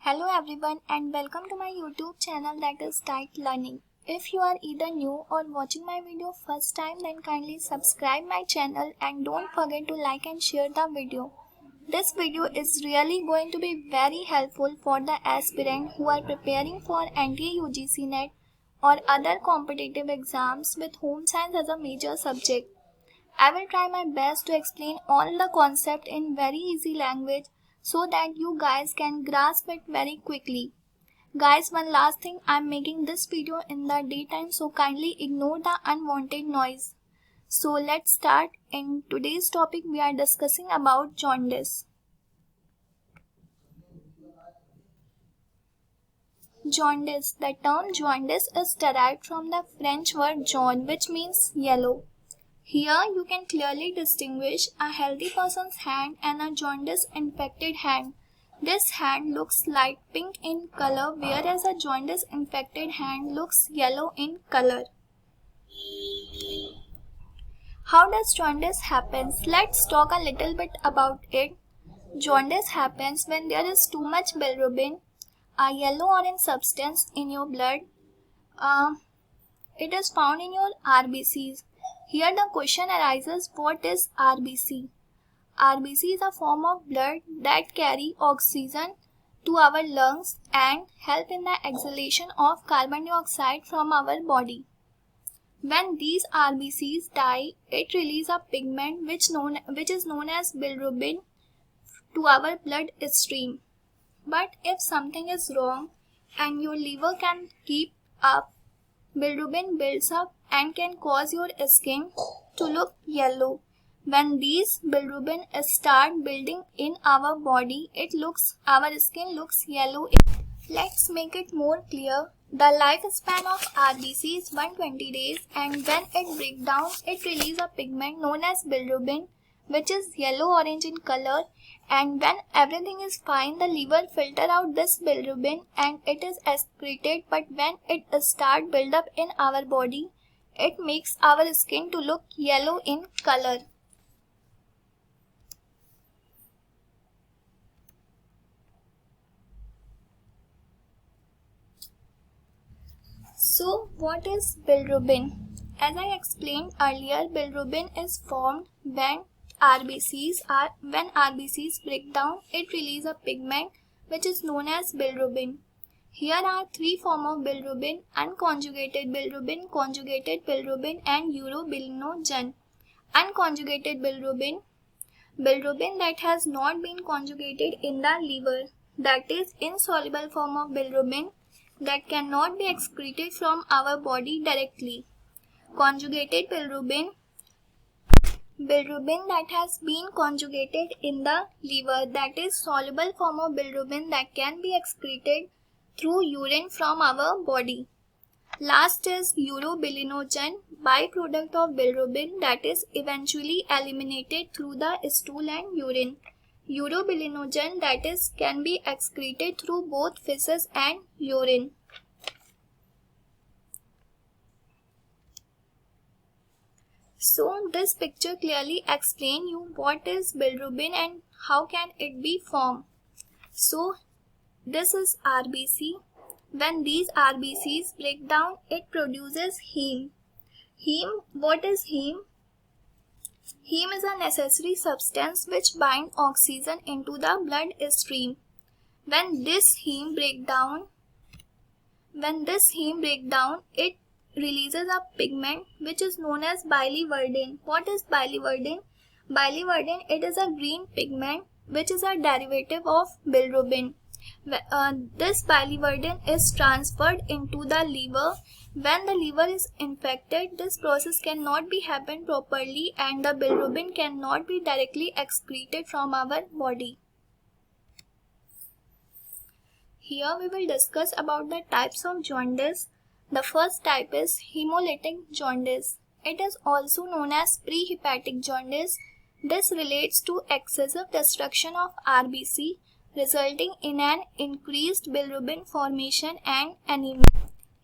Hello everyone and welcome to my YouTube channel, that is Diet Learning. If you are either new or watching my video first time, then kindly subscribe my channel and don't forget to like and share the video. This video is really going to be very helpful for the aspirant who are preparing for NTA UGC NET or other competitive exams with home science as a major subject. I will try my best to explain all the concept in very easy language so that you guys can grasp it very quickly. Guys, one last thing, I am making this video in the daytime, so kindly ignore the unwanted noise. So let's start. In today's topic we are discussing about jaundice. Jaundice. The term jaundice is derived from the French word jaune, which means yellow. Here you can clearly distinguish a healthy person's hand and a jaundice infected hand. This hand looks light pink in color, whereas a jaundice infected hand looks yellow in color. How does jaundice happen? Let's talk a little bit about it. Jaundice happens when there is too much bilirubin, a yellow-orange substance in your blood. It is found in your RBCs. Here the question arises, what is RBC? RBC is a form of blood that carry oxygen to our lungs and help in the exhalation of carbon dioxide from our body. When these RBCs die, it releases a pigment which is known as bilirubin to our blood stream. But if something is wrong and your liver can keep up, bilirubin builds up and can cause your skin to look yellow. When these bilirubin start building in our body, our skin looks yellow. Let's make it more clear. The lifespan of RBC is 120 days, and when it breaks down, it releases a pigment known as bilirubin, which is yellow-orange in color, and when everything is fine, the liver filter out this bilirubin and it is excreted, but when it start build up in our body, it makes our skin to look yellow in color. So what is bilirubin? As I explained earlier, bilirubin is formed when RBCs break down. It releases a pigment which is known as bilirubin. Here are three forms of bilirubin: unconjugated bilirubin, conjugated bilirubin, and urobilinogen. Unconjugated bilirubin, bilirubin that has not been conjugated in the liver, that is insoluble form of bilirubin that cannot be excreted from our body directly. Conjugated bilirubin, bilirubin that has been conjugated in the liver, that is soluble form of bilirubin that can be excreted through urine from our body. Last is urobilinogen, byproduct of bilirubin that is eventually eliminated through the stool and urine. Urobilinogen that is can be excreted through both feces and urine. So this picture clearly explains you what is bilirubin and how can it be formed. So this is RBC. When these RBCs break down, it produces heme. Heme, what is heme? Heme is a necessary substance which binds oxygen into the blood stream. When this heme break down, it releases a pigment which is known as biliverdin. What is biliverdin? Biliverdin, it is a green pigment which is a derivative of bilirubin. This biliverdin is transferred into the liver. When the liver is infected, this process cannot be happen properly and the bilirubin cannot be directly excreted from our body. Here we will discuss about the types of jaundice. The first type is hemolytic jaundice. It is also known as prehepatic jaundice. This relates to excessive destruction of RBC, resulting in an increased bilirubin formation and anemia.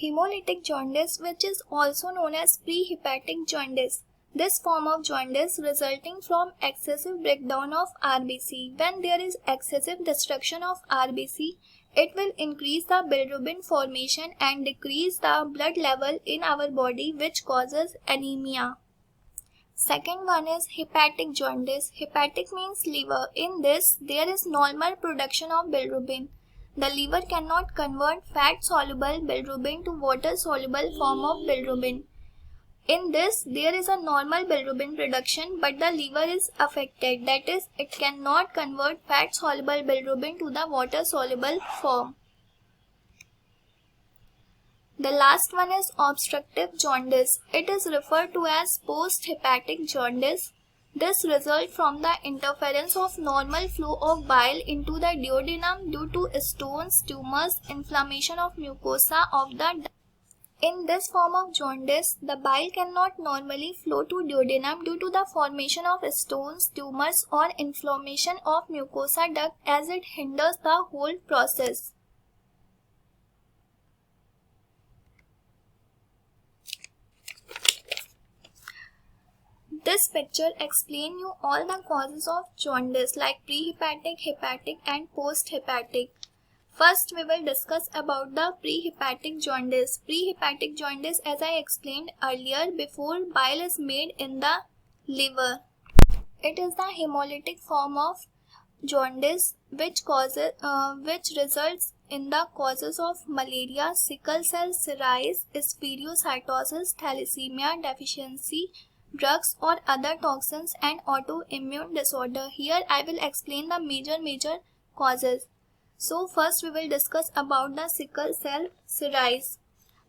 Hemolytic jaundice, which is also known as prehepatic jaundice. This form of jaundice resulting from excessive breakdown of RBC. When there is excessive destruction of RBC, it will increase the bilirubin formation and decrease the blood level in our body, which causes anemia. Second one is hepatic jaundice. Hepatic means liver. In this, there is normal production of bilirubin. The liver cannot convert fat-soluble bilirubin to water-soluble form of bilirubin. In this, there is a normal bilirubin production, but the liver is affected. That is, it cannot convert fat-soluble bilirubin to the water-soluble form. The last one is obstructive jaundice. It is referred to as post-hepatic jaundice. This results from the interference of normal flow of bile into the duodenum due to stones, tumors, inflammation of mucosa of the. In this form of jaundice, the bile cannot normally flow to duodenum due to the formation of stones, tumors, or inflammation of mucosa duct, as it hinders the whole process. This picture explains you all the causes of jaundice like prehepatic, hepatic and posthepatic. First, we will discuss about the prehepatic jaundice. Prehepatic jaundice, as I explained earlier, before bile is made in the liver. It is the hemolytic form of jaundice which results in the causes of malaria, sickle cell cirrhosis, spherocytosis, thalassemia deficiency, drugs or other toxins and autoimmune disorder. Here I will explain the major causes. So first we will discuss about the sickle cell cirrhosis.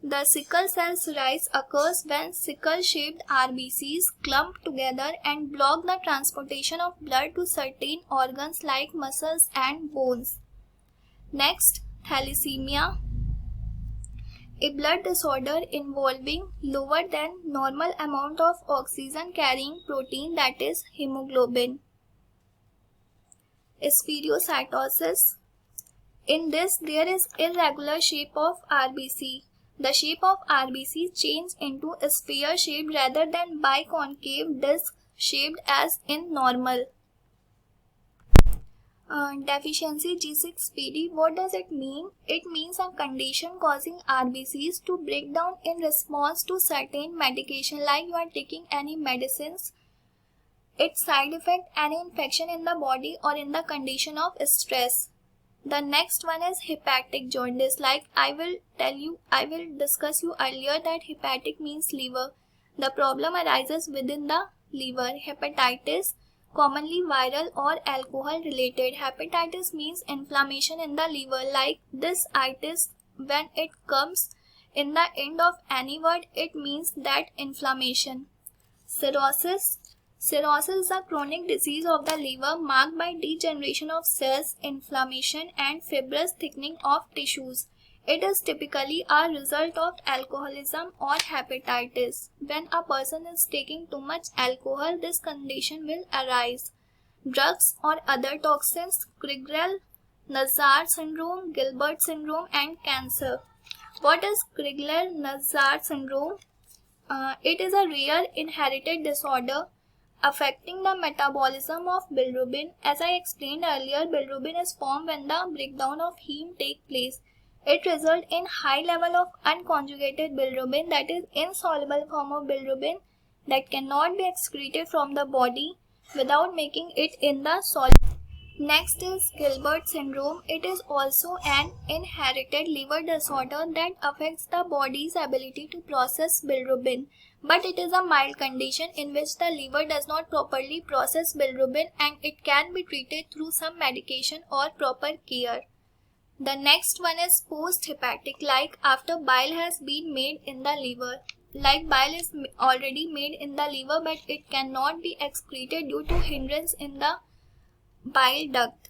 The sickle cell cirrhosis occurs when sickle-shaped RBCs clump together and block the transportation of blood to certain organs like muscles and bones. Next, thalassemia, a blood disorder involving lower than normal amount of oxygen carrying protein, that is hemoglobin. Spherocytosis. In this, there is irregular shape of RBC. The shape of RBC changes into a sphere shaped rather than biconcave disc shaped as in normal. Deficiency G6PD, what does it mean? It means a condition causing RBCs to break down in response to certain medication, like you are taking any medicines. Its side effect, any infection in the body or in the condition of stress. The next one is hepatic jaundice. Like I will discuss you earlier that hepatic means liver. The problem arises within the liver. Hepatitis, commonly viral or alcohol related. Hepatitis means inflammation in the liver. Like this itis, when it comes in the end of any word, it means that inflammation. Cirrhosis. Cirrhosis is a chronic disease of the liver marked by degeneration of cells, inflammation and fibrous thickening of tissues. It is typically a result of alcoholism or hepatitis. When a person is taking too much alcohol, this condition will arise. Drugs or other toxins, Crigler-Najjar syndrome, Gilbert syndrome and cancer. What is Crigler-Najjar syndrome? It is a rare inherited disorder affecting the metabolism of bilirubin. As I explained earlier, bilirubin is formed when the breakdown of heme takes place. It results in high level of unconjugated bilirubin, that is insoluble form of bilirubin that cannot be excreted from the body without making it in the solid. Next is Gilbert syndrome. It is also an inherited liver disorder that affects the body's ability to process bilirubin. But it is a mild condition in which the liver does not properly process bilirubin and it can be treated through some medication or proper care. The next one is post-hepatic, like after bile has been made in the liver. Like bile is already made in the liver but it cannot be excreted due to hindrance in the bile duct.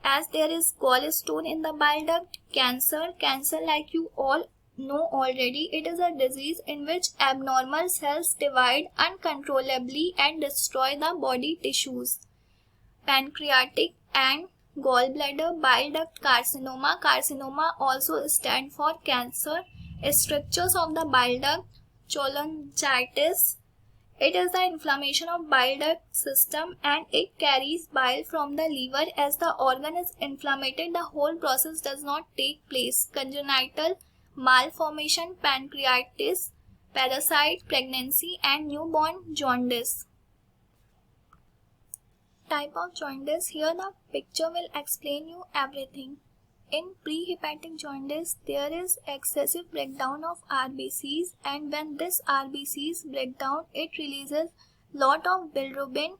As there is gallstone in the bile duct, cancer like you all know already, it is a disease in which abnormal cells divide uncontrollably and destroy the body tissues. Pancreatic and gallbladder bile duct carcinoma. Carcinoma also stand for cancer. Strictures of the bile duct, cholangitis. It is the inflammation of bile duct system and it carries bile from the liver. As the organ is inflamed, the whole process does not take place. Congenital malformation, pancreatitis, parasite, pregnancy and newborn jaundice. Type of jaundice. Here the picture will explain you everything. In prehepatic jaundice, there is excessive breakdown of RBCs, and when this RBCs break down, it releases lot of bilirubin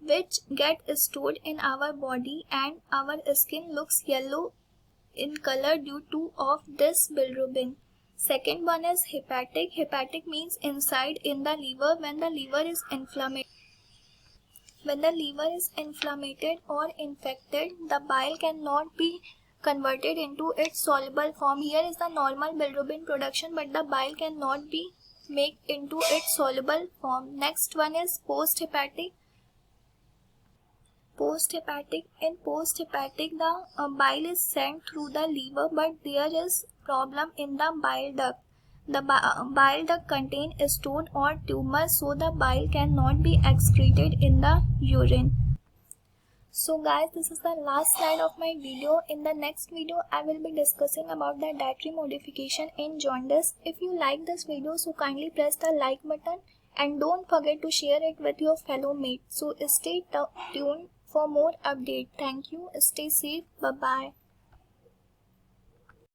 which get stored in our body, and our skin looks yellow in color due to of this bilirubin. Second one is hepatic. Hepatic means inside in the liver. When the liver is inflamed or infected, the bile cannot be converted into its soluble form. Here is the normal bilirubin production, but the bile cannot be made into its soluble form. Next one is posthepatic. In posthepatic, the bile is sent through the liver, but there is problem in the bile duct. The bile duct contains stone or tumor, so the bile cannot be excreted in the urine. So guys, this is the last slide of my video. In the next video, I will be discussing about the dietary modification in jaundice. If you like this video, so kindly press the like button and don't forget to share it with your fellow mates. So stay tuned for more update. Thank you. Stay safe. Bye bye.